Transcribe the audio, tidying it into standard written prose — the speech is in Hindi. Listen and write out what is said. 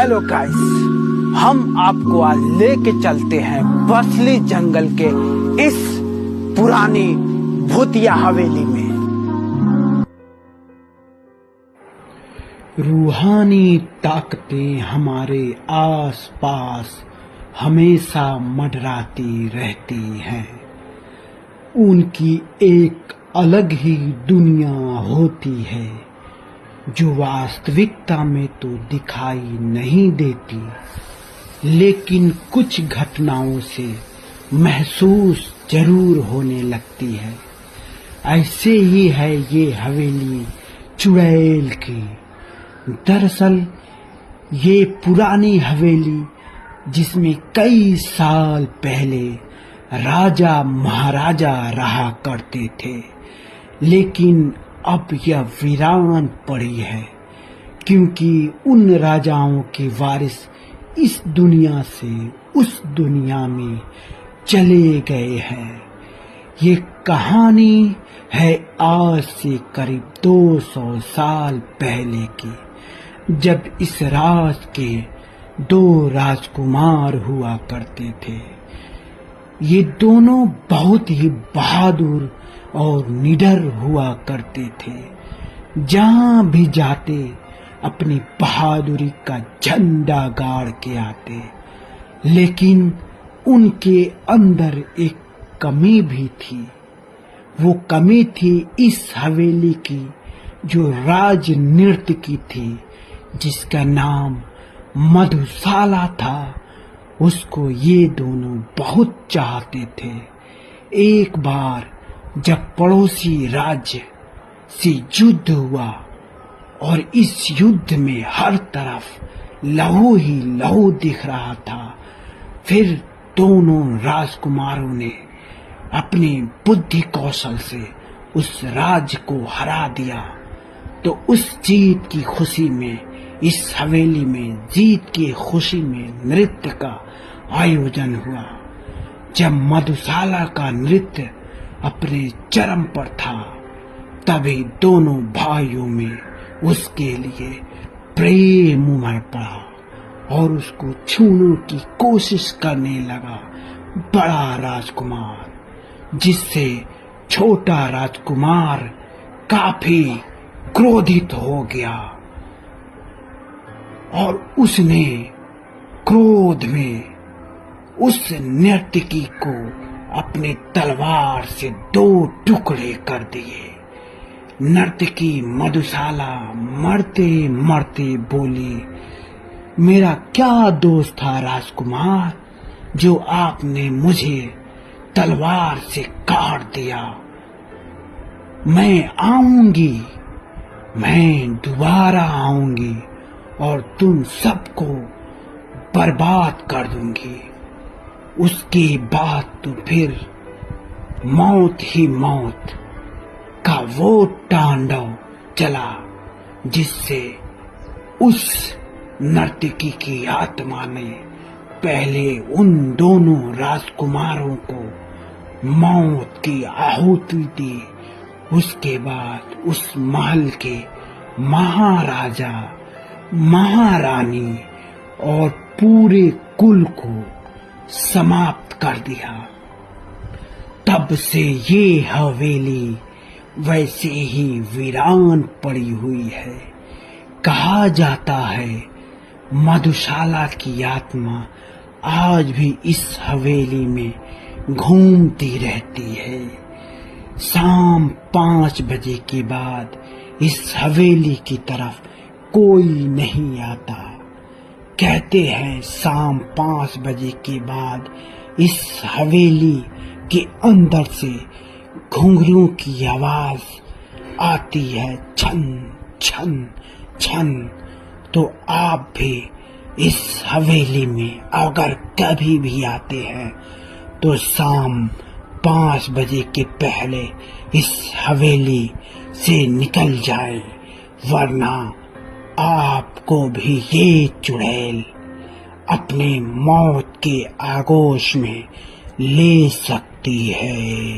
चलो गाइस, हम आपको आज लेके चलते हैं बसली जंगल के इस पुरानी भूतिया हवेली में। रूहानी ताकतें हमारे आसपास हमेशा मंडराती रहती हैं। उनकी एक अलग ही दुनिया होती है जो वास्तविकता में तो दिखाई नहीं देती, लेकिन कुछ घटनाओं से महसूस जरूर होने लगती है। ऐसे ही है ये हवेली चुड़ैल की। दरअसल ये पुरानी हवेली जिसमें कई साल पहले राजा महाराजा रहा करते थे, लेकिन अब यह वीरान पड़ी है क्योंकि उन राजाओं के वारिस इस दुनिया से उस दुनिया में चले गए हैं। ये कहानी है आज से करीब 200 साल पहले की, जब इस राज के 2 राजकुमार हुआ करते थे। ये दोनों बहुत ही बहादुर और निडर हुआ करते थे। जहां भी जाते अपनी बहादुरी का झंडा गाड़ के आते, लेकिन उनके अंदर एक कमी भी थी। वो कमी थी इस हवेली की जो राज नृत्य की थी, जिसका नाम मधुशाला था। उसको ये दोनों बहुत चाहते थे। एक बार जब पड़ोसी राज्य से युद्ध हुआ और इस युद्ध में हर तरफ लहू ही लहू दिख रहा था, फिर दोनों राजकुमारों ने अपने बुद्धि कौशल से उस राज्य को हरा दिया। तो उस जीत की खुशी में, इस हवेली में जीत की खुशी में नृत्य का आयोजन हुआ। जब मधुशाला का नृत्य अपने चरम पर था, तभी दोनों भाइयों में उसके लिए प्रेम उमड़ पड़ा और उसको छूने की कोशिश करने लगा बड़ा राजकुमार, जिससे छोटा राजकुमार काफी क्रोधित हो गया और उसने क्रोध में उस नर्तकी को अपने तलवार से 2 टुकड़े कर दिए। नर्तकी मधुशाला मरते मरते बोली, मेरा क्या दोष था राजकुमार जो आपने मुझे तलवार से काट दिया। मैं आऊंगी, मैं दोबारा आऊंगी और तुम सबको बर्बाद कर दूंगी। उसके बाद तो फिर मौत ही मौत का वो तांडव चला, जिससे उस नर्तकी की आत्मा ने पहले उन दोनों राजकुमारों को मौत की आहुति दी। उसके बाद उस महल के महाराजा महारानी और पूरे कुल को समाप्त कर दिया। तब से ये हवेली वैसे ही वीरान पड़ी हुई है। कहा जाता है मधुशाला की आत्मा आज भी इस हवेली में घूमती रहती है। शाम 5 बजे के बाद इस हवेली की तरफ कोई नहीं आता। कहते हैं शाम 5 बजे के बाद इस हवेली के अंदर से घुंघरूओं की आवाज आती है, छन छन छन। तो आप भी इस हवेली में अगर कभी भी आते हैं तो शाम 5 बजे के पहले इस हवेली से निकल जाएं, वरना आपको भी ये चुड़ैल अपने मौत के आगोश में ले सकती है।